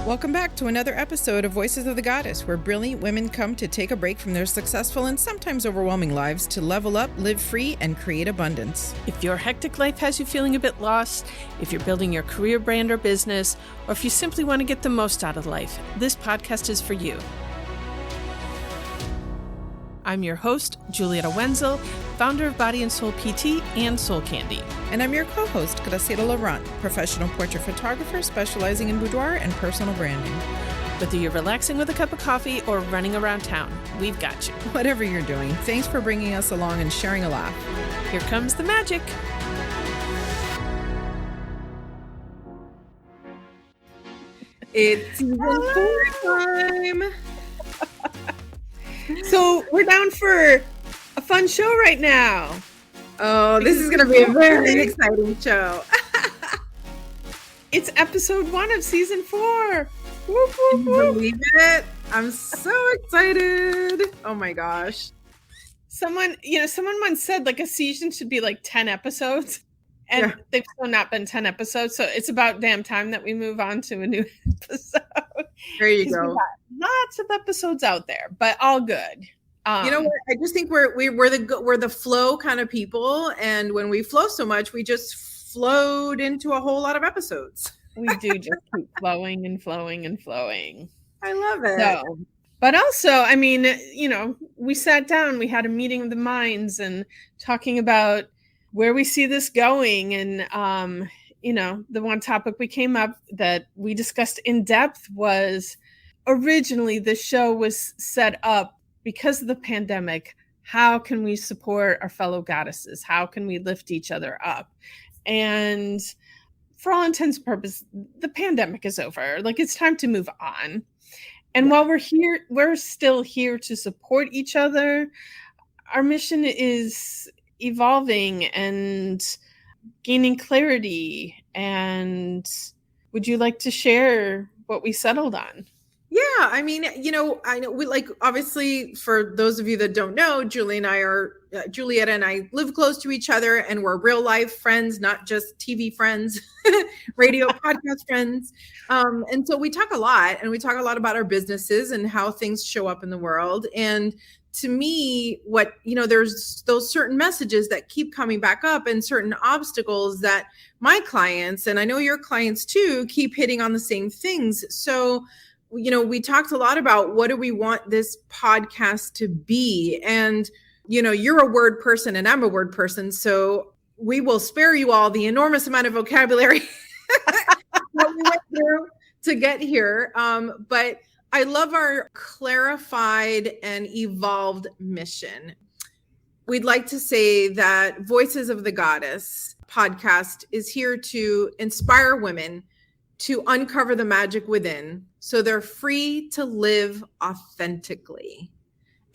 Welcome back to another episode of Voices of the Goddess, where brilliant women come to take a break from their successful and sometimes overwhelming lives to level up, live free, and create abundance. If your hectic life has you feeling a bit lost, if you're building your career, brand, or business, or if you simply want to get the most out of life, this podcast is for you. I'm your host, Julietta Wenzel, founder of Body and Soul PT and Soul Candy. And I'm your co-host, Graciela, professional portrait photographer specializing in boudoir and personal branding. Whether you're relaxing with a cup of coffee or running around town, we've got you. Whatever you're doing, thanks for bringing us along and sharing a laugh. Here comes the magic. It's season 4 time. So we're down for a fun show right now. Oh, this is going to be a very exciting show. It's episode 1 of season 4. Whoop, whoop, whoop. Can you believe it? I'm so excited. Oh my gosh. Someone once said like a season should be like 10 episodes. And they've still not been 10 episodes. So it's about damn time that we move on to a new episode. There you go. Lots of episodes out there, but all good. You know what? I just think we're the flow kind of people. And when we flow so much, we just flowed into a whole lot of episodes. We do just keep flowing and flowing and flowing. I love it. So, but also, I mean, we sat down, we had a meeting of the minds and talking about where we see this going. And, the one topic we came up that we discussed in depth was originally the show was set up because of the pandemic. How can we support our fellow goddesses? How can we lift each other up? And for all intents and purposes, the pandemic is over. Like, it's time to move on. And while we're still here to support each other. Our mission is evolving and gaining clarity. And would you like to share what we settled on? Yeah, I mean, I know we obviously, for those of you that don't know, Julietta and I live close to each other, and we're real life friends, not just TV friends, radio podcast friends. And so we talk a lot, and we talk a lot about our businesses and how things show up in the world. And to me, there's those certain messages that keep coming back up and certain obstacles that my clients, and I know your clients too, keep hitting on the same things. So we talked a lot about what do we want this podcast to be? And, you're a word person and I'm a word person. So we will spare you all the enormous amount of vocabulary that we went through to get here. But I love our clarified and evolved mission. We'd like to say that Voices of the Goddess podcast is here to inspire women to uncover the magic within so they're free to live authentically.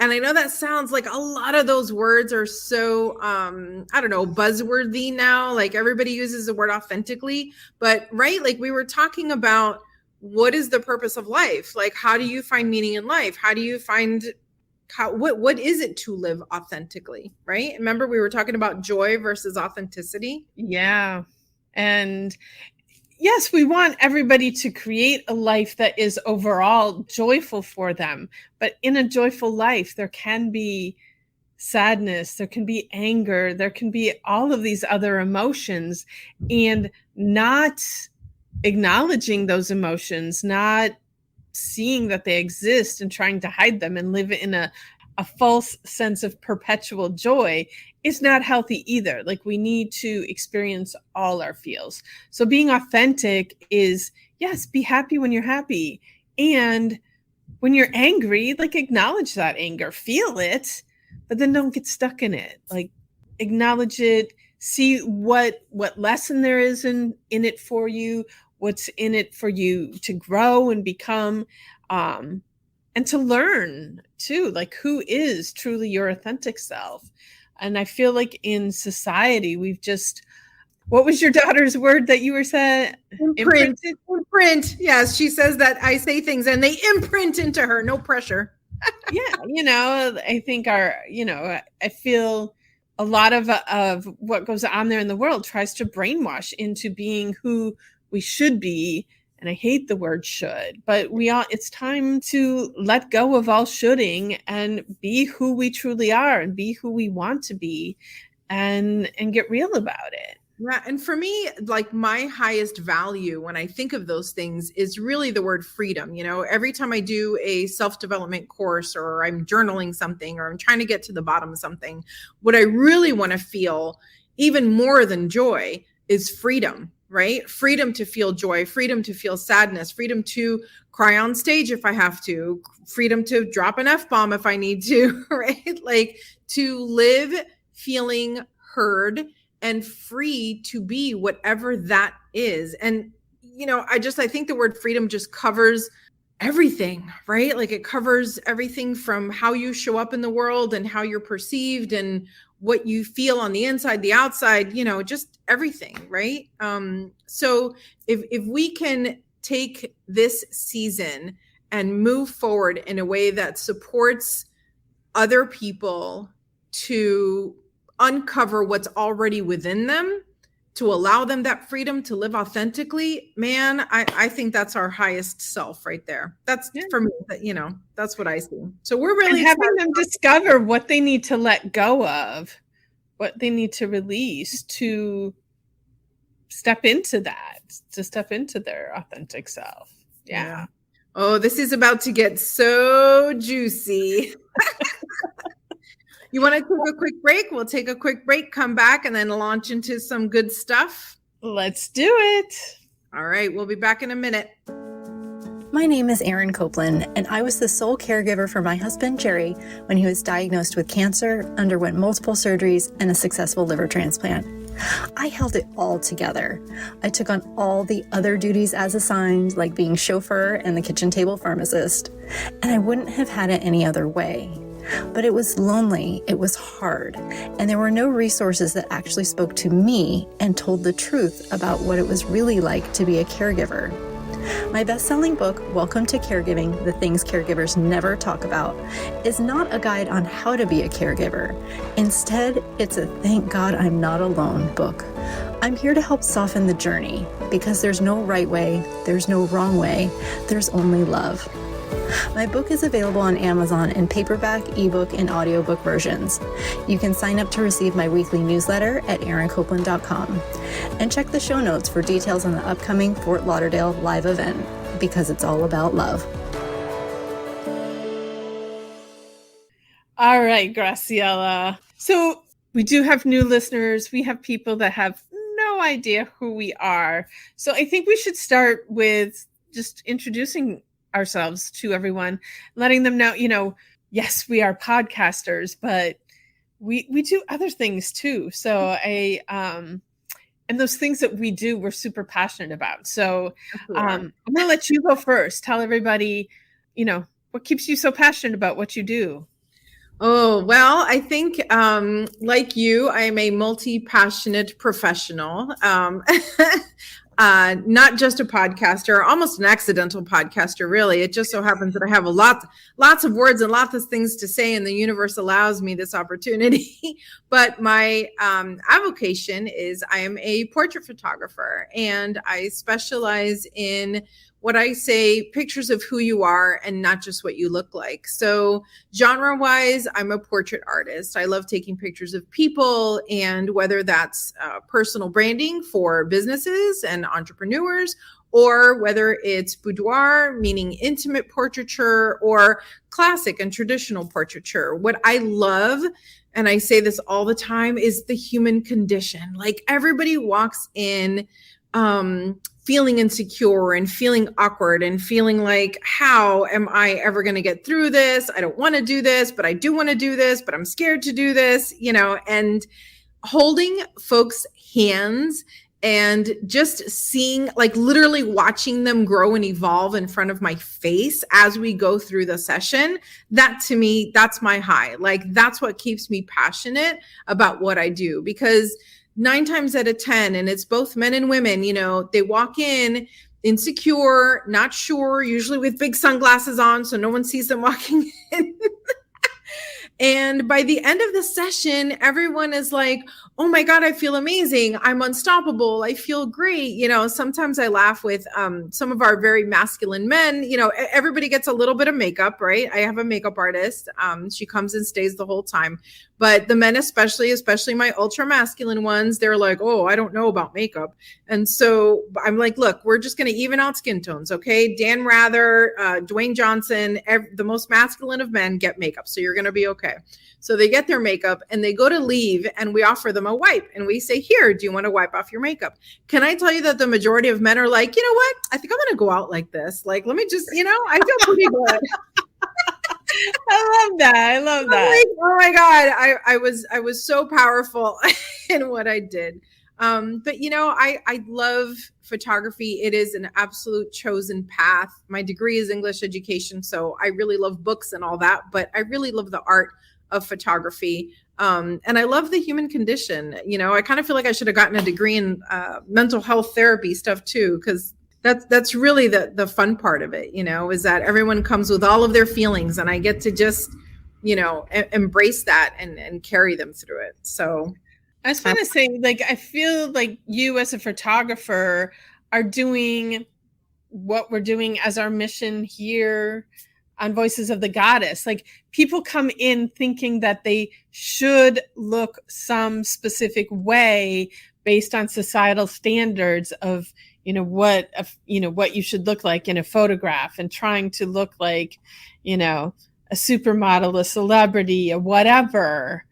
And I know that sounds like a lot of those words are so, buzzworthy now. Like everybody uses the word authentically, but right? Like we were talking about what is the purpose of life? Like, how do you find meaning in life? How do you find what is it to live authentically? Right? Remember we were talking about joy versus authenticity. Yeah. And yes, we want everybody to create a life that is overall joyful for them. But in a joyful life, there can be sadness, there can be anger, there can be all of these other emotions, and not acknowledging those emotions, not seeing that they exist and trying to hide them and live in a false sense of perpetual joy is not healthy either. Like we need to experience all our feels. So being authentic is, yes, be happy when you're happy. And when you're angry, like acknowledge that anger, feel it, but then don't get stuck in it. Like acknowledge it, see what lesson there is in it for you, what's in it for you to grow and become, and to learn too, like who is truly your authentic self. And I feel like in society, we've just, what was your daughter's word that you were saying? Imprint. Yes, she says that I say things and they imprint into her. No pressure. Yeah, I think I feel a lot of what goes on there in the world tries to brainwash into being who we should be And I hate the word should, but it's time to let go of all shoulding and be who we truly are and be who we want to be and get real about it. Yeah. And for me, like my highest value when I think of those things is really the word freedom. Every time I do a self-development course or I'm journaling something or I'm trying to get to the bottom of something, what I really want to feel even more than joy is freedom, right? Freedom to feel joy, freedom to feel sadness, freedom to cry on stage if I have to, freedom to drop an F-bomb if I need to, right? Like to live feeling heard and free to be whatever that is. And, I think the word freedom just covers everything, right? Like it covers everything from how you show up in the world and how you're perceived and what you feel on the inside, the outside, just everything, right? So if we can take this season and move forward in a way that supports other people to uncover what's already within them, to allow them that freedom to live authentically, man, I think that's our highest self right there. That's for me, that's what I see. So we're really having them discover what they need to let go of, what they need to release to step into that, to step into their authentic self. Yeah. Oh, this is about to get so juicy. You want to take a quick break? We'll take a quick break, come back, and then launch into some good stuff. Let's do it. All right. We'll be back in a minute. My name is Erin Copeland, and I was the sole caregiver for my husband, Jerry, when he was diagnosed with cancer, underwent multiple surgeries, and a successful liver transplant. I held it all together. I took on all the other duties as assigned, like being chauffeur and the kitchen table pharmacist, and I wouldn't have had it any other way. But it was lonely, it was hard, and there were no resources that actually spoke to me and told the truth about what it was really like to be a caregiver. My best-selling book, Welcome to Caregiving, The Things Caregivers Never Talk About, is not a guide on how to be a caregiver. Instead, it's a Thank God I'm Not Alone book. I'm here to help soften the journey because there's no right way, there's no wrong way, there's only love. My book is available on Amazon in paperback, ebook, and audiobook versions. You can sign up to receive my weekly newsletter at erincopeland.com. And check the show notes for details on the upcoming Fort Lauderdale live event, because it's all about love. All right, Graciela. So we do have new listeners. We have people that have no idea who we are. So I think we should start with just introducing ourselves to everyone, letting them know, yes, we are podcasters, but we do other things too. So and those things that we do, we're super passionate about. So I'm going to let you go first. Tell everybody, what keeps you so passionate about what you do? Oh, well, I think like you, I am a multi-passionate professional. Not just a podcaster, almost an accidental podcaster, really. It just so happens that I have lots of words and lots of things to say, and the universe allows me this opportunity. But my avocation is I am a portrait photographer, and I specialize in what I say, pictures of who you are and not just what you look like. So genre-wise, I'm a portrait artist. I love taking pictures of people, and whether that's personal branding for businesses and entrepreneurs, or whether it's boudoir, meaning intimate portraiture, or classic and traditional portraiture. What I love, and I say this all the time, is the human condition. Like everybody walks in feeling insecure and feeling awkward and feeling like, how am I ever going to get through this? I don't want to do this, but I do want to do this, but I'm scared to do this, and holding folks' hands and just seeing, like literally watching them grow and evolve in front of my face as we go through the session. That to me, that's my high. Like that's what keeps me passionate about what I do, because 9 times out of 10, and it's both men and women, they walk in insecure, not sure, usually with big sunglasses on, so no one sees them walking in. And by the end of the session, everyone is like, oh my God, I feel amazing. I'm unstoppable. I feel great. Sometimes I laugh with some of our very masculine men. Everybody gets a little bit of makeup, right? I have a makeup artist. She comes and stays the whole time. But the men, especially my ultra masculine ones, they're like, oh, I don't know about makeup. And so I'm like, look, we're just going to even out skin tones. Okay. Dan Rather, Dwayne Johnson, the most masculine of men get makeup. So you're going to be okay. So they get their makeup and they go to leave and we offer them a wipe and we say, here, do you want to wipe off your makeup? Can I tell you that the majority of men are like, you know what? I think I'm going to go out like this. Like, let me just, I feel pretty good. I love that. Like, oh my God. I was so powerful in what I did. But I love photography. It is an absolute chosen path. My degree is English education. So I really love books and all that, but I really love the art of photography. And I love the human condition. I kind of feel like I should have gotten a degree in mental health therapy stuff too, because that's really the fun part of it, is that everyone comes with all of their feelings and I get to just, embrace that and carry them through it. So I was going to say, like, I feel like you as a photographer are doing what we're doing as our mission here on Voices of the Goddess. Like, people come in thinking that they should look some specific way based on societal standards of, what you should look like in a photograph, and trying to look like, a supermodel, a celebrity, a whatever.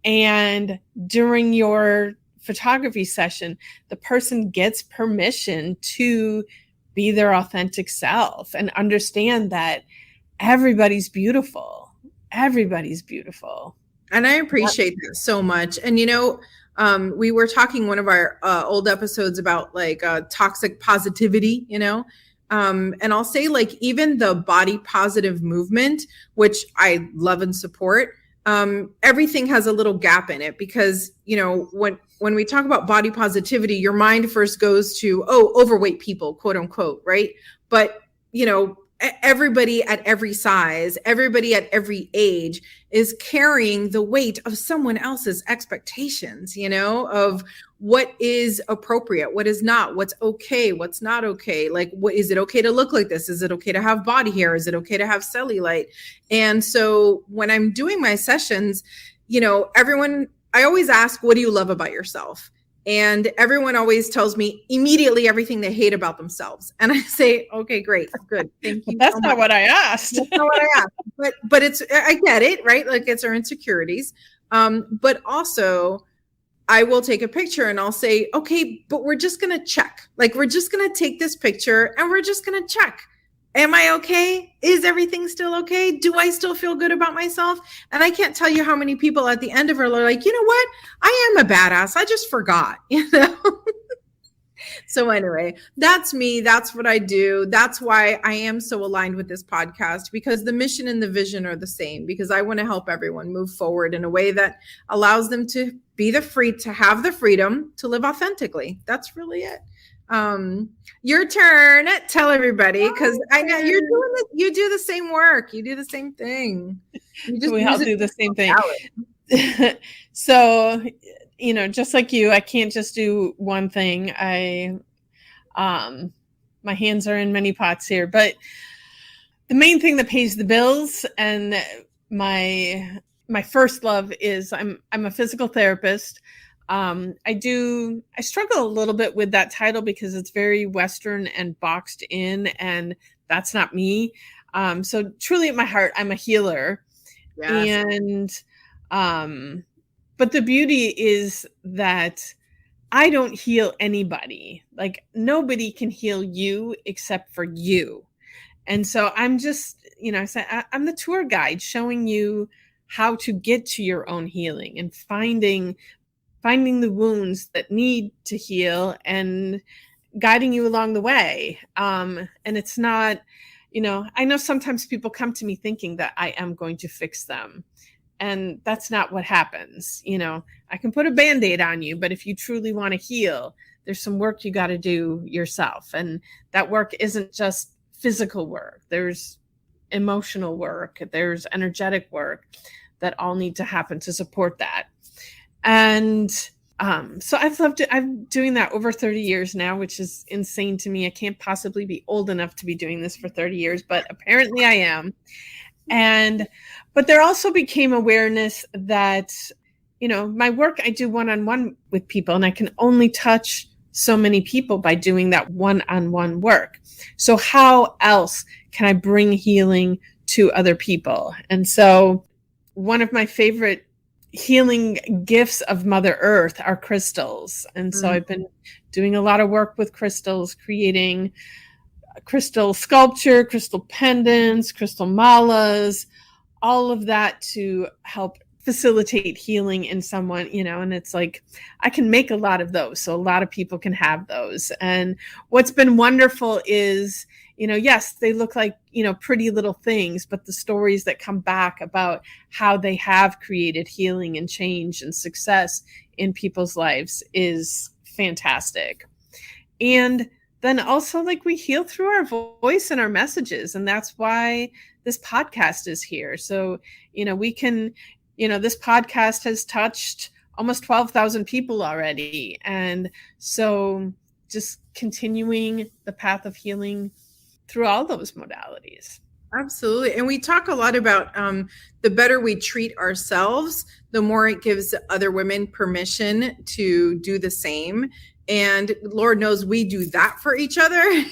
And during your photography session, the person gets permission to be their authentic self and understand that everybody's beautiful. Everybody's beautiful. And I appreciate that so much. And, we were talking one of our old episodes about like toxic positivity, and I'll say like even the body positive movement, which I love and support, everything has a little gap in it because, when we talk about body positivity, your mind first goes to, overweight people, quote unquote. Right. But, everybody at every size, everybody at every age is carrying the weight of someone else's expectations, of what is appropriate, what is not, what's okay, what's not okay. Like, what is it okay to look like this? Is it okay to have body hair? Is it okay to have cellulite? And so when I'm doing my sessions, I always ask, what do you love about yourself? And everyone always tells me immediately everything they hate about themselves. And I say, okay, great, good. Thank you. That's not what I asked. That's not what I asked. But I get it, right? Like, it's our insecurities. But also I will take a picture and I'll say, okay, but we're just going to check. Like, we're just going to take this picture and we're just going to check. Am I okay? Is everything still okay? Do I still feel good about myself? And I can't tell you how many people at the end of it are like, you know what? I am a badass. I just forgot, So anyway, that's me. That's what I do. That's why I am so aligned with this podcast, because the mission and the vision are the same, because I want to help everyone move forward in a way that allows them to have the freedom to live authentically. That's really it. Your turn. Tell everybody, because I know you're doing this. You do the same work. You do the same thing. We all do the same thing. So, just like you, I can't just do one thing. My hands are in many pots here, but the main thing that pays the bills and my first love is I'm a physical therapist. I struggle a little bit with that title because it's very Western and boxed in, and that's not me. So truly at my heart, I'm a healer. Yes. And, but the beauty is that I don't heal anybody. Like, nobody can heal you except for you. And so I'm just, I'm the tour guide showing you how to get to your own healing and finding the wounds that need to heal and guiding you along the way. And it's not, I know sometimes people come to me thinking that I am going to fix them. And that's not what happens. I can put a Band-Aid on you, but if you truly want to heal, there's some work you got to do yourself. And that work isn't just physical work. There's emotional work. There's energetic work that all need to happen to support that. And So I've loved it. I'm doing that over 30 years now, which is insane to me. I can't possibly be old enough to be doing this for 30 years, but apparently I am. But there also became awareness that, my work, I do one-on-one with people, and I can only touch so many people by doing that one-on-one work. So how else can I bring healing to other people? And so one of my favorite healing gifts of Mother Earth are crystals. And so I've been doing a lot of work with crystals, creating crystal sculpture, crystal pendants, crystal malas, all of that to help facilitate healing in someone, and it's like, I can make a lot of those. So a lot of people can have those. And what's been wonderful is, yes, they look like, pretty little things, but the stories that come back about how they have created healing and change and success in people's lives is fantastic. And then also, like, we heal through our voice and our messages. And that's why this podcast is here. So, we can, this podcast has touched almost 12,000 people already. And so just continuing the path of healing through all those modalities. Absolutely. And we talk a lot about the better we treat ourselves, the more it gives other women permission to do the same. And Lord knows we do that for each other.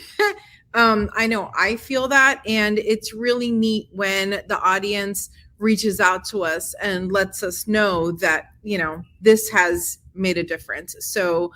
I know I feel that. And it's really neat when the audience reaches out to us and lets us know that, this has made a difference. So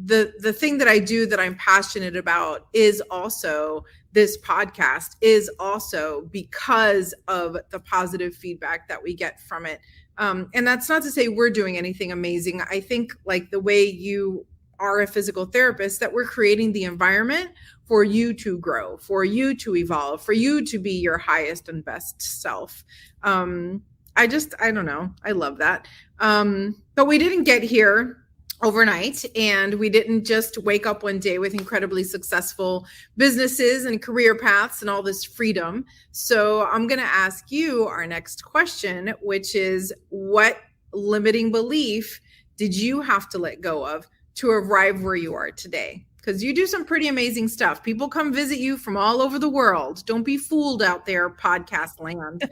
the thing that I do that I'm passionate about is also this podcast, is also because of the positive feedback that we get from it. And that's not to say we're doing anything amazing. I think, like, the way you are a physical therapist, that we're creating the environment for you to grow, for you to evolve, for you to be your highest and best self. I don't know. I love that. But we didn't get here overnight, and we didn't just wake up one day with incredibly successful businesses and career paths and all this freedom. So I'm going to ask you our next question, which is, what limiting belief did you have to let go of to arrive where you are today? Because you do some pretty amazing stuff. People come visit you from all over the world. Don't be fooled out there, podcast land.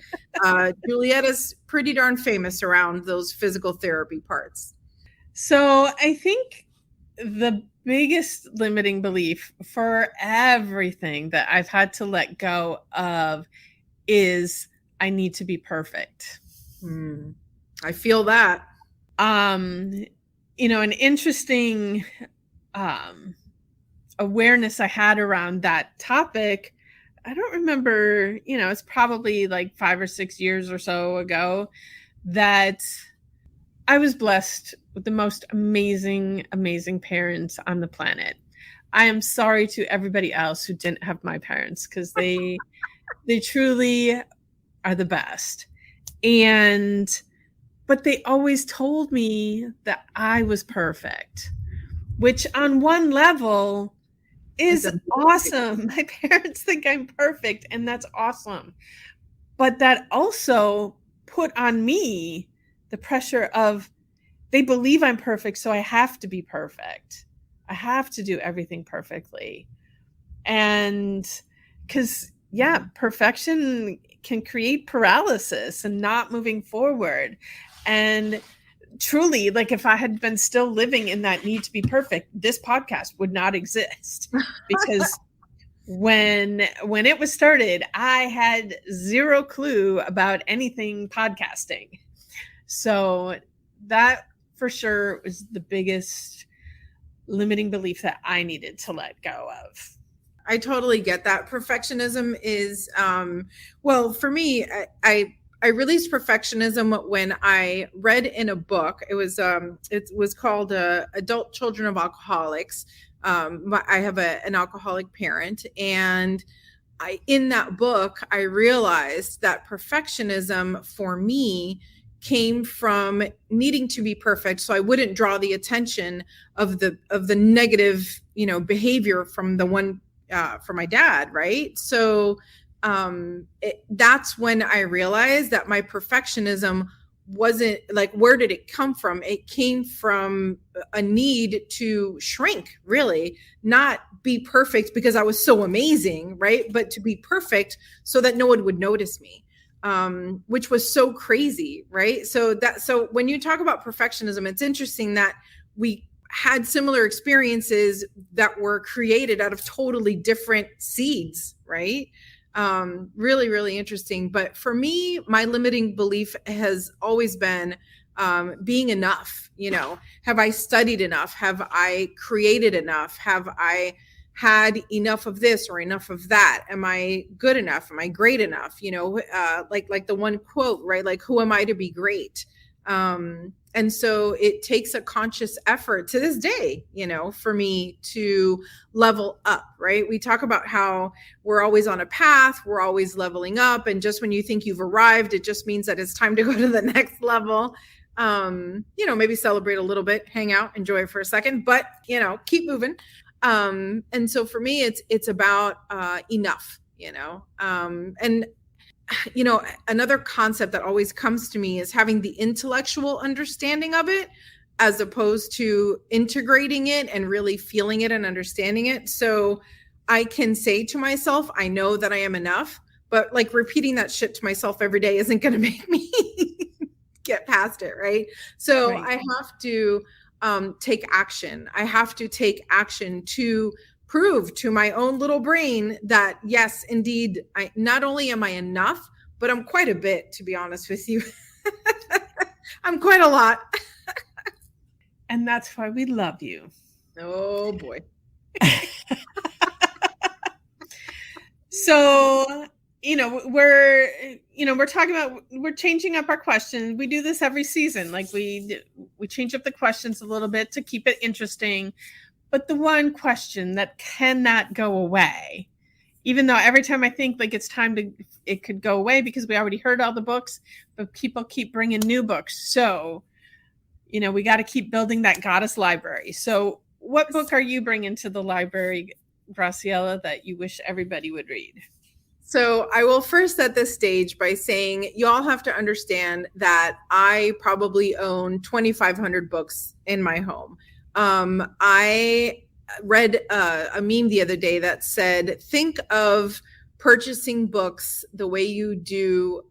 Julietta's pretty darn famous around those physical therapy parts. So I think the biggest limiting belief for everything that I've had to let go of is I need to be perfect. I feel that. An interesting awareness I had around that topic, I don't remember, it's probably like 5 or 6 years or so ago, that I was blessed with the most amazing, amazing parents on the planet. I am sorry to everybody else who didn't have my parents, because they truly are the best. But they always told me that I was perfect, which on one level is awesome. My parents think I'm perfect, and that's awesome. But that also put on me the pressure of, they believe I'm perfect, so I have to be perfect. I have to do everything perfectly. And because, perfection can create paralysis and not moving forward. And truly, like, if I had been still living in that need to be perfect, this podcast would not exist. Because when it was started, I had zero clue about anything podcasting. So that for sure was the biggest limiting belief that I needed to let go of. I totally get that. Perfectionism is, for me, I released perfectionism when I read in a book. It was called Adult Children of Alcoholics. I have an alcoholic parent, and in that book, I realized that perfectionism for me came from needing to be perfect, so I wouldn't draw the attention of the negative, behavior from my dad, right? So that's when I realized that my perfectionism wasn't like, where did it come from? It came from a need to shrink, really, not be perfect because I was so amazing, right? But to be perfect so that no one would notice me, which was so crazy, right? So when you talk about perfectionism, it's interesting that we had similar experiences that were created out of totally different seeds, right? Really, really interesting. But for me, my limiting belief has always been being enough. Have I studied enough? Have I created enough? Have I had enough of this or enough of that? Am I good enough? Am I great enough? Like the one quote, right? Like, who am I to be great? And so it takes a conscious effort to this day, for me to level up, right? We talk about how we're always on a path, we're always leveling up. And just when you think you've arrived, it just means that it's time to go to the next level. Maybe celebrate a little bit, hang out, enjoy it for a second, but, keep moving. And so for me, it's about enough, and another concept that always comes to me is having the intellectual understanding of it as opposed to integrating it and really feeling it and understanding it. So I can say to myself, I know that I am enough, but like repeating that shit to myself every day isn't going to make me get past it. Right. So I have to take action. I have to take action to prove to my own little brain that yes, indeed, I not only am I enough, but I'm quite a bit, to be honest with you. I'm quite a lot. And that's why we love you. Oh boy. So, we're talking about, we're changing up our questions. We do this every season. Like we change up the questions a little bit to keep it interesting. But the one question that cannot go away, even though every time I think like it's time it could go away because we already heard all the books, but people keep bringing new books. So, we got to keep building that goddess library. So what book are you bringing to the library, Graciela, that you wish everybody would read? So I will first set this stage by saying you all have to understand that I probably own 2,500 books in my home. I read a meme the other day that said, think of purchasing books the way you do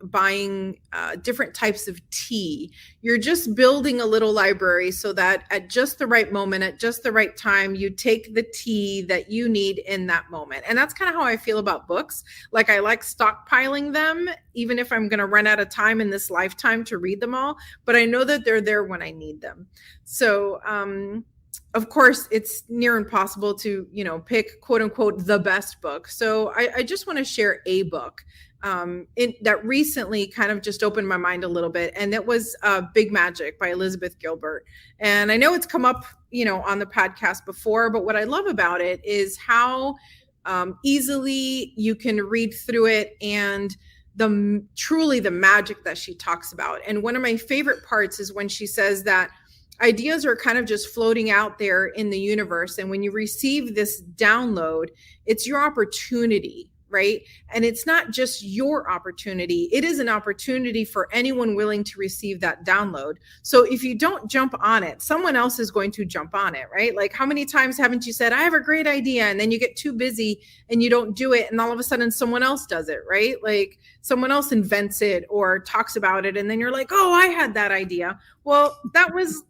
buying different types of tea. You're just building a little library so that at just the right moment, at just the right time, you take the tea that you need in that moment. And that's kind of how I feel about books. Like I like stockpiling them, even if I'm going to run out of time in this lifetime to read them all, but I know that they're there when I need them. So, of course, it's near impossible to, pick quote unquote the best book. So I just want to share a book that recently kind of just opened my mind a little bit. And that was Big Magic by Elizabeth Gilbert. And I know it's come up, on the podcast before, but what I love about it is how easily you can read through it and truly the magic that she talks about. And one of my favorite parts is when she says that ideas are kind of just floating out there in the universe. And when you receive this download, it's your opportunity, right? And it's not just your opportunity. It is an opportunity for anyone willing to receive that download. So if you don't jump on it, someone else is going to jump on it, right? Like how many times haven't you said, I have a great idea, and then you get too busy and you don't do it. And all of a sudden someone else does it, right? Like someone else invents it or talks about it. And then you're like, oh, I had that idea. Well, that was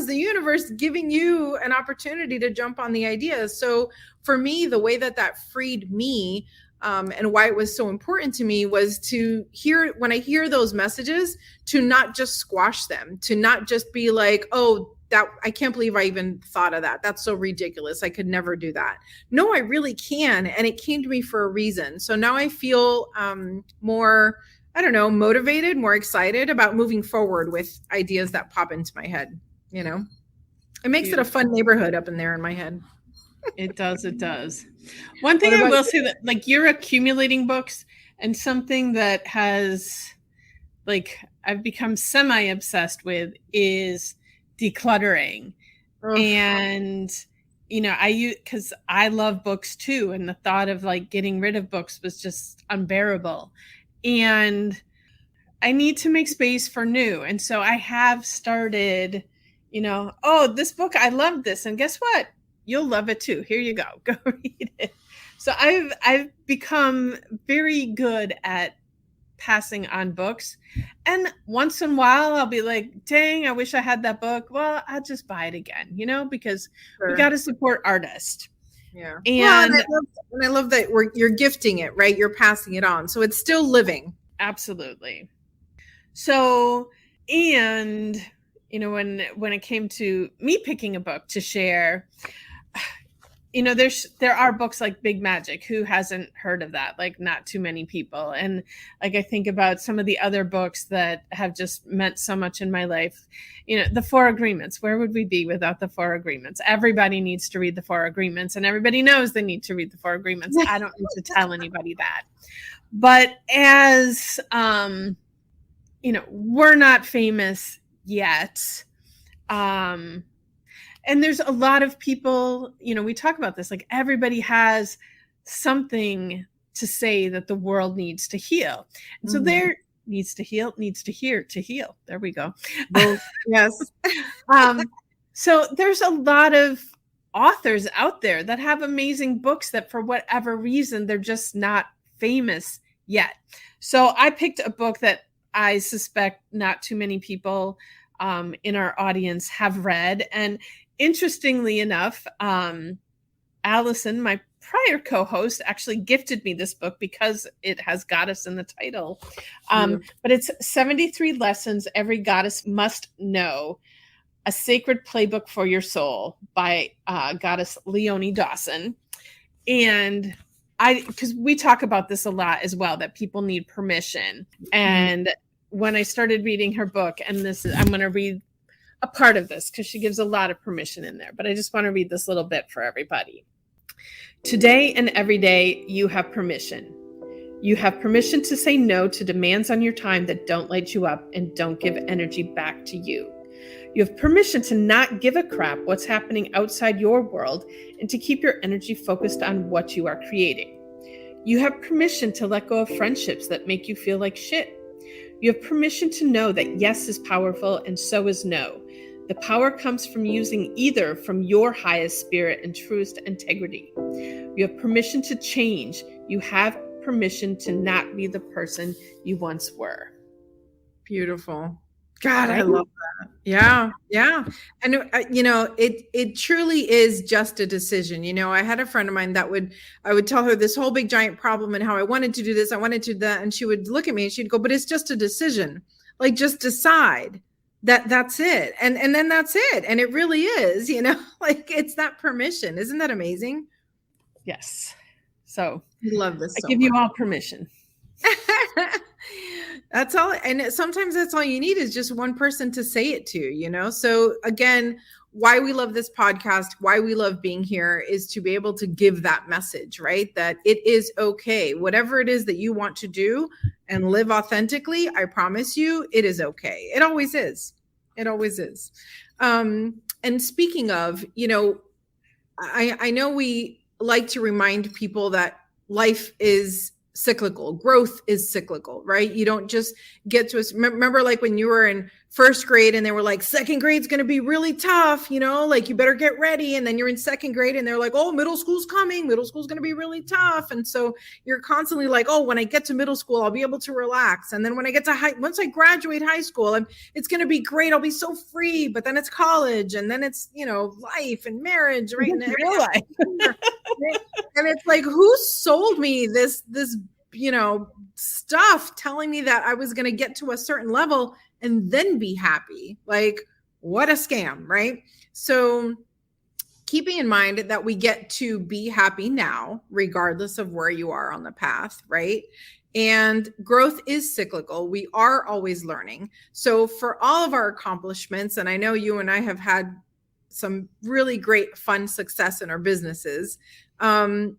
the universe giving you an opportunity to jump on the idea. So for me, the way that freed me and why it was so important to me was to hear, when I hear those messages, to not just squash them, to not just be like, oh, that I can't believe I even thought of that. That's so ridiculous. I could never do that. No, I really can. And it came to me for a reason. So now I feel more, motivated, more excited about moving forward with ideas that pop into my head. It makes it a fun neighborhood up in there in my head. It does. It does. One thing I will say that like you're accumulating books, and something that has like I've become semi-obsessed with is decluttering. And because I love books too, and the thought of like getting rid of books was just unbearable. And I need to make space for new. And so I have started, oh, this book, I love this. And guess what? You'll love it too. Here you go. Go read it. So I've become very good at passing on books. And once in a while, I'll be like, dang, I wish I had that book. Well, I'll just buy it again, because we got to support artists. Yeah. And, I love that you're gifting it, right? You're passing it on. So it's still living. Absolutely. So, and, when it came to me picking a book to share, there are books like Big Magic. Who hasn't heard of that? Like, not too many people. And like, I think about some of the other books that have just meant so much in my life. The Four Agreements. Where would we be without the Four Agreements? Everybody needs to read the Four Agreements, and everybody knows they need to read the Four Agreements. I don't need to tell anybody that. But as, we're not famous yet. And there's a lot of people, we talk about this, like everybody has something to say that the world needs to heal. And so there needs to heal, needs to hear to heal. There we go. Both. Yes. So there's a lot of authors out there that have amazing books that for whatever reason, they're just not famous yet. So I picked a book that I suspect not too many people in our audience have read. And interestingly enough, Allison, my prior co-host, actually gifted me this book because it has goddess in the title. But it's 73 Lessons Every Goddess Must Know, a Sacred Playbook for Your Soul by goddess Leonie Dawson. And because we talk about this a lot as well, that people need permission. And when I started reading her book, and I'm going to read a part of this because she gives a lot of permission in there, but I just want to read this little bit for everybody. Today and every day, you have permission. You have permission to say no to demands on your time that don't light you up and don't give energy back to you. You have permission to not give a crap what's happening outside your world and to keep your energy focused on what you are creating. You have permission to let go of friendships that make you feel like shit. You have permission to know that yes is powerful and so is no. The power comes from using either from your highest spirit and truest integrity. You have permission to change. You have permission to not be the person you once were. Beautiful. God, I love that. Yeah. Yeah. And it truly is just a decision. I had a friend of mine that I would tell her this whole big giant problem and how I wanted to do this, I wanted to do that. And she would look at me and she'd go, but it's just a decision. Like, just decide that's it. And then that's it. And it really is, like, it's that permission. Isn't that amazing? Yes. So I love this. I give you all permission. That's all. And sometimes that's all you need is just one person to say it to, So again, why we love this podcast, why we love being here is to be able to give that message, right? That it is okay. Whatever it is that you want to do and live authentically, I promise you, it is okay. It always is. It always is. And speaking of, I know we like to remind people that life is cyclical. Growth is cyclical, right? You don't just get to remember, like when you were in first grade and they were like, second grade's going to be really tough, like you better get ready. And then you're in second grade and they're like, oh, middle school's coming. Middle school's going to be really tough. And so you're constantly like, oh, when I get to middle school, I'll be able to relax. And then when I get to once I graduate high school, it's going to be great. I'll be so free. But then it's college and then it's, life and marriage, right? And real life. And it's like, who sold me this, stuff telling me that I was going to get to a certain level and then be happy? Like, what a scam, right? So keeping in mind that we get to be happy now, regardless of where you are on the path, right? And growth is cyclical. We are always learning. So for all of our accomplishments, and I know you and I have had some really great fun success in our businesses,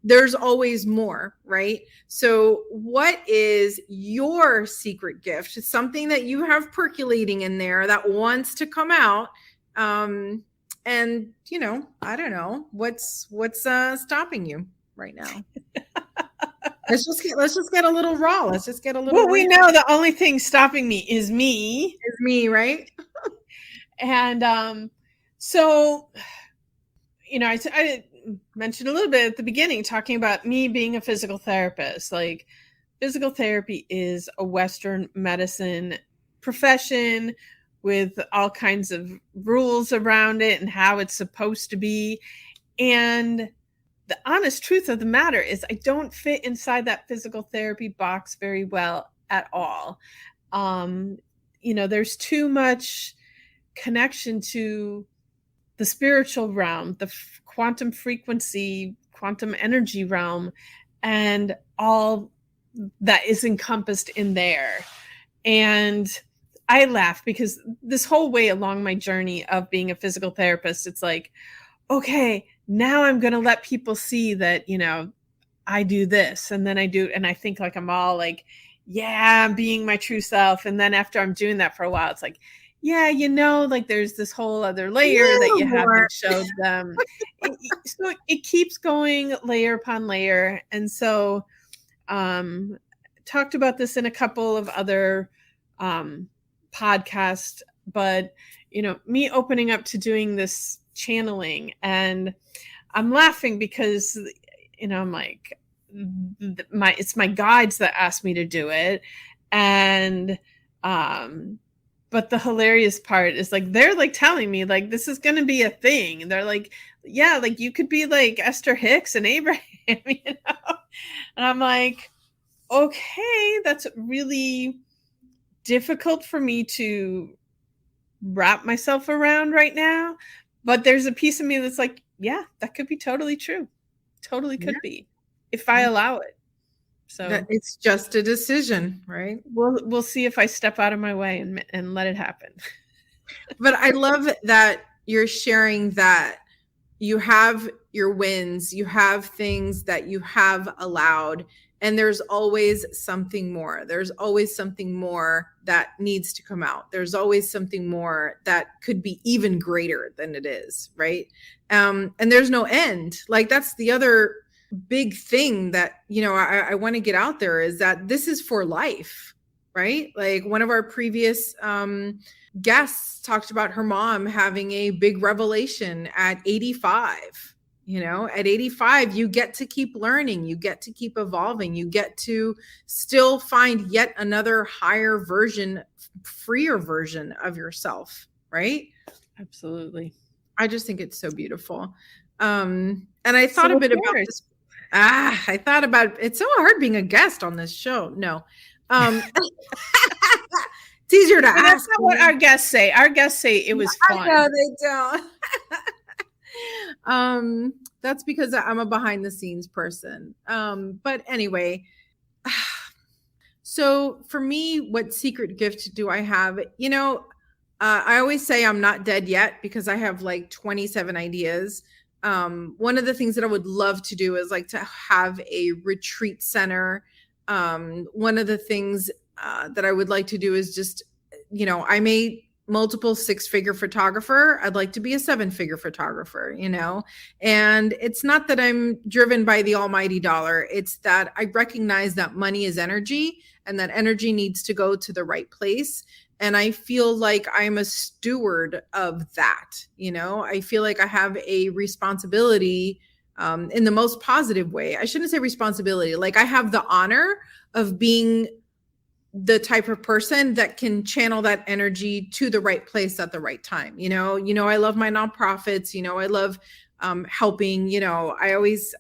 there's always more, right? So what is your secret gift? It's something that you have percolating in there that wants to come out. And I don't know what's stopping you right now. let's just get a little raw. Let's just get a little. Well, we know the only thing stopping me is me. Is me, right? And so, I mentioned a little bit at the beginning, talking about me being a physical therapist. Like, physical therapy is a Western medicine profession with all kinds of rules around it and how it's supposed to be. And the honest truth of the matter is I don't fit inside that physical therapy box very well at all. There's too much connection to the spiritual realm, the quantum frequency, quantum energy realm, and all that is encompassed in there. And I laugh because this whole way along my journey of being a physical therapist, it's like, okay, now I'm going to let people see that, I do this, and then I do, and I think like I'm all like, yeah, I'm being my true self. And then after I'm doing that for a while, it's like, yeah, like there's this whole other layer that you haven't showed them. So it keeps going layer upon layer. And so talked about this in a couple of other podcasts, but me opening up to doing this channeling, and I'm laughing because I'm like, it's my guides that asked me to do it. And but the hilarious part is like, they're like telling me like, this is going to be a thing. And they're like, yeah, like you could be like Esther Hicks and Abraham, And I'm like, okay, that's really difficult for me to wrap myself around right now. But there's a piece of me that's like, yeah, that could be totally true. Totally could be if I allow it. So it's just a decision, right? We'll see if I step out of my way and let it happen. But I love that you're sharing that you have your wins, you have things that you have allowed, and there's always something more. There's always something more that needs to come out. There's always something more that could be even greater than it is, right? And there's no end. Like that's the other big thing that, I want to get out there is that this is for life, right? Like one of our previous guests talked about her mom having a big revelation at 85. At 85, you get to keep learning, you get to keep evolving, you get to still find yet another higher version, freer version of yourself, right? Absolutely. I just think it's so beautiful. And I thought a bit about this. I thought about it's so hard being a guest on this show. No. It's easier to ask. That's not what our guests say. Our guests say it was fun. No, they don't. That's because I'm a behind the scenes person. But anyway, so for me, what secret gift do I have? I always say I'm not dead yet because I have like 27 ideas. One of the things that I would love to do is like to have a retreat center. One of the things that I would like to do is just, I'm a multiple 6-figure photographer. I'd like to be a 7-figure photographer, and it's not that I'm driven by the almighty dollar. It's that I recognize that money is energy and that energy needs to go to the right place. And I feel like I'm a steward of that. I feel like I have a responsibility in the most positive way. I shouldn't say responsibility. Like I have the honor of being the type of person that can channel that energy to the right place at the right time. I love my nonprofits, I love helping, I always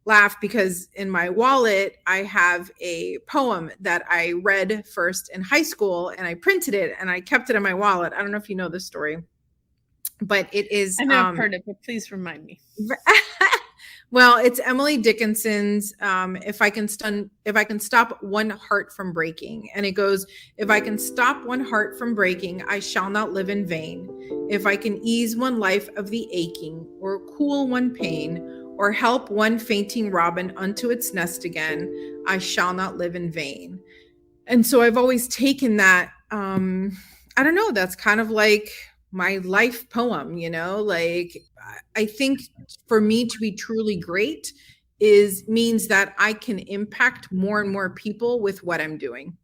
laugh because in my wallet, I have a poem that I read first in high school and I printed it and I kept it in my wallet. I don't know if you know this story, but it is. I know I've heard it, but please remind me. Well, it's Emily Dickinson's if I can stop one heart from breaking. And it goes, if I can stop one heart from breaking, I shall not live in vain. If I can ease one life of the aching or cool one pain or help one fainting robin unto its nest again, I shall not live in vain. And so I've always taken that, I don't know, that's kind of like my life poem, like I think for me to be truly great means that I can impact more and more people with what I'm doing,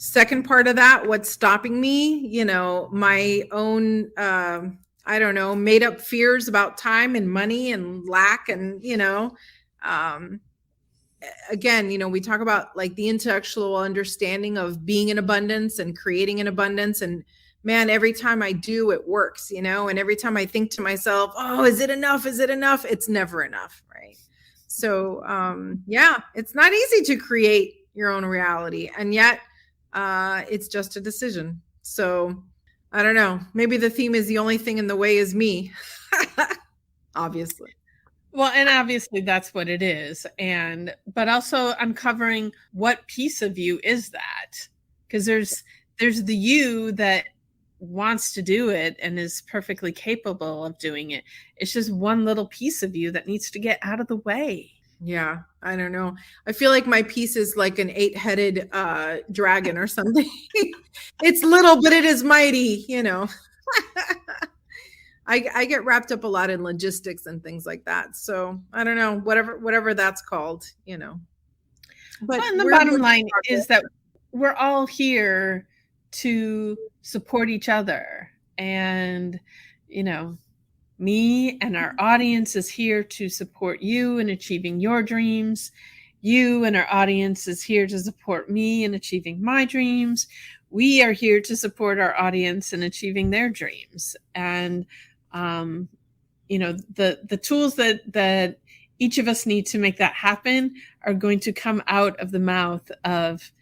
Second part of that, what's stopping me, my own, I don't know, made up fears about time and money and lack. And, again, we talk about like the intellectual understanding of being in abundance and creating an abundance. And man, every time I do, it works, and every time I think to myself, oh, is it enough? Is it enough? It's never enough. Right. So, yeah, it's not easy to create your own reality. And yet, it's just a decision. So I don't know. Maybe the theme is the only thing in the way is me. Obviously. Well, and obviously that's what it is. But also uncovering what piece of you is that? Because there's the you that wants to do it and is perfectly capable of doing it. It's just one little piece of you that needs to get out of the way. Yeah, I don't know. I feel like my piece is like an 8-headed dragon or something. It's little, but it is mighty, I get wrapped up a lot in logistics and things like that. So I don't know, whatever that's called, But the bottom line is that we're all here to support each other. And, me and our audience is here to support you in achieving your dreams. You and our audience is here to support me in achieving my dreams. We are here to support our audience in achieving their dreams. And, the tools that each of us need to make that happen are going to come out of the mouth of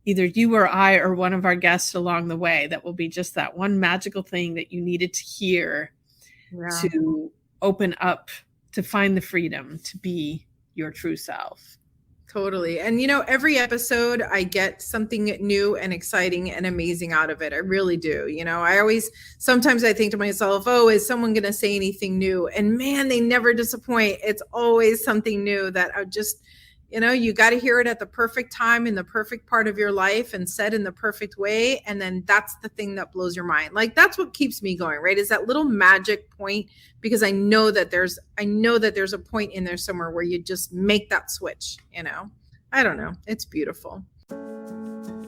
either you or I or one of our guests along the way. That will be just that one magical thing that you needed to hear. Yeah. To open up, to find the freedom to be your true self. Totally. And, every episode I get something new and exciting and amazing out of it. I really do. Sometimes I think to myself, oh, is someone going to say anything new? And man, they never disappoint. It's always something new that I just, you got to hear it at the perfect time in the perfect part of your life and said in the perfect way. And then that's the thing that blows your mind. Like, that's what keeps me going, right? Is that little magic point, because I know that there's a point in there somewhere where you just make that switch, I don't know. It's beautiful.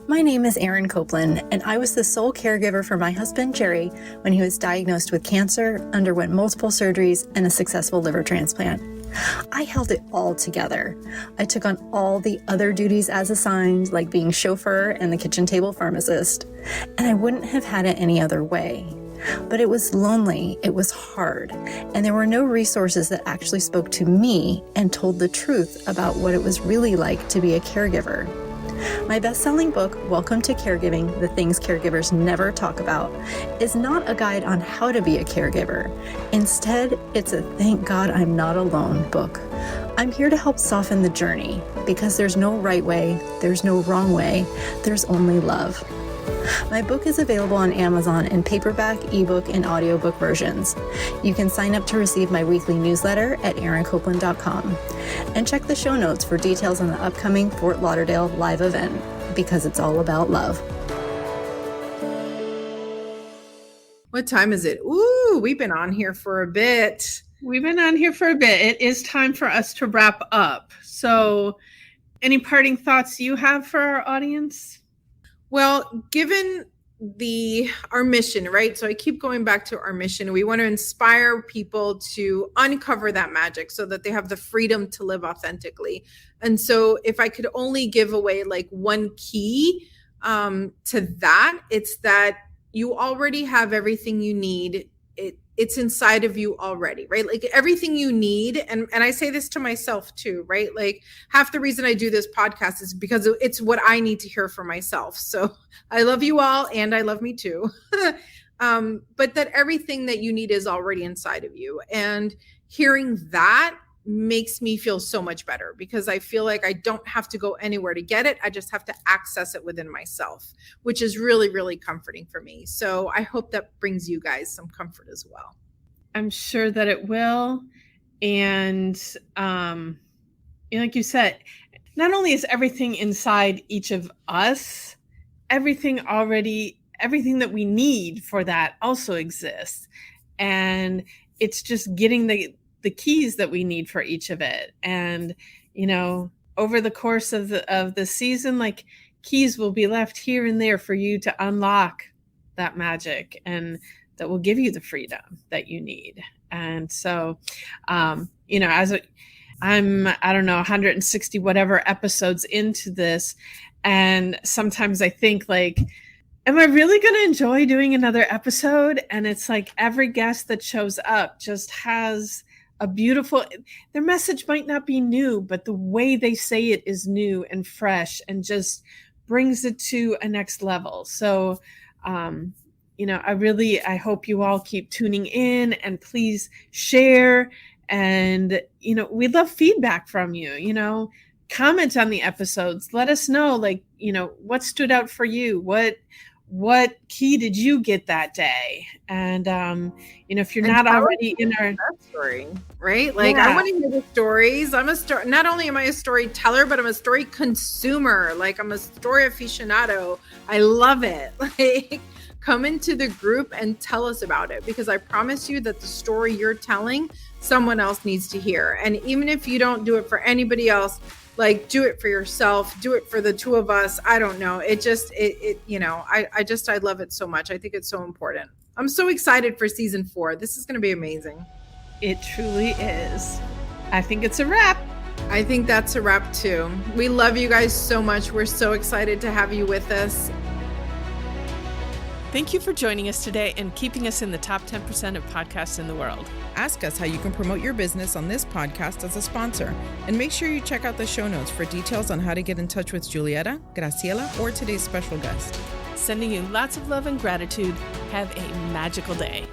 My name is Erin Copeland, and I was the sole caregiver for my husband, Jerry, when he was diagnosed with cancer, underwent multiple surgeries, and a successful liver transplant. I held it all together. I took on all the other duties as assigned, like being chauffeur and the kitchen table pharmacist, and I wouldn't have had it any other way. But it was lonely, it was hard, and there were no resources that actually spoke to me and told the truth about what it was really like to be a caregiver. My best-selling book, Welcome to Caregiving, The Things Caregivers Never Talk About, is not a guide on how to be a caregiver. Instead, it's a Thank God I'm Not Alone book. I'm here to help soften the journey, because there's no right way, there's no wrong way, there's only love. My book is available on Amazon in paperback, ebook, and audiobook versions. You can sign up to receive my weekly newsletter at erincopeland.com. And check the show notes for details on the upcoming Fort Lauderdale live event, because it's all about love. What time is it? Ooh, we've been on here for a bit. It is time for us to wrap up. So, any parting thoughts you have for our audience? Well, given our mission, right? So I keep going back to our mission. We want to inspire people to uncover that magic so that they have the freedom to live authentically. And so if I could only give away like one key to that, it's that you already have everything you need. It's inside of you already, right? Like everything you need. And I say this to myself too, right? Like half the reason I do this podcast is because it's what I need to hear for myself. So I love you all and I love me too. But that everything that you need is already inside of you. And hearing that makes me feel so much better, because I feel like I don't have to go anywhere to get it. I just have to access it within myself, which is really, really comforting for me. So I hope that brings you guys some comfort as well. I'm sure that it will. And like you said, not only is everything inside each of us, everything that we need for that also exists. And it's just getting the keys that we need for each of it. And, over the course of the season, like, keys will be left here and there for you to unlock that magic, and that will give you the freedom that you need. And so, as I'm, 160 whatever episodes into this, and sometimes I think, like, am I really going to enjoy doing another episode? And it's like every guest that shows up just has a beautiful, their message might not be new, but the way they say it is new and fresh and just brings it to a next level. So, I hope you all keep tuning in, and please share. And, we love feedback from you, comment on the episodes. Let us know, like, what stood out for you? What key did you get that day? And, if you're not already in our story, right? Like, I want to hear the stories. Not only am I a storyteller, but I'm a story consumer. Like, I'm a story aficionado. I love it. Like, come into the group and tell us about it, because I promise you that the story you're telling, someone else needs to hear. And even if you don't do it for anybody else, like, do it for yourself, do it for the two of us. I don't know. I love it so much. I think it's so important. I'm so excited for season 4. This is going to be amazing. It truly is. I think it's a wrap. I think that's a wrap too. We love you guys so much. We're so excited to have you with us. Thank you for joining us today and keeping us in the top 10% of podcasts in the world. Ask us how you can promote your business on this podcast as a sponsor. And make sure you check out the show notes for details on how to get in touch with Julietta, Graciela, or today's special guest. Sending you lots of love and gratitude. Have a magical day.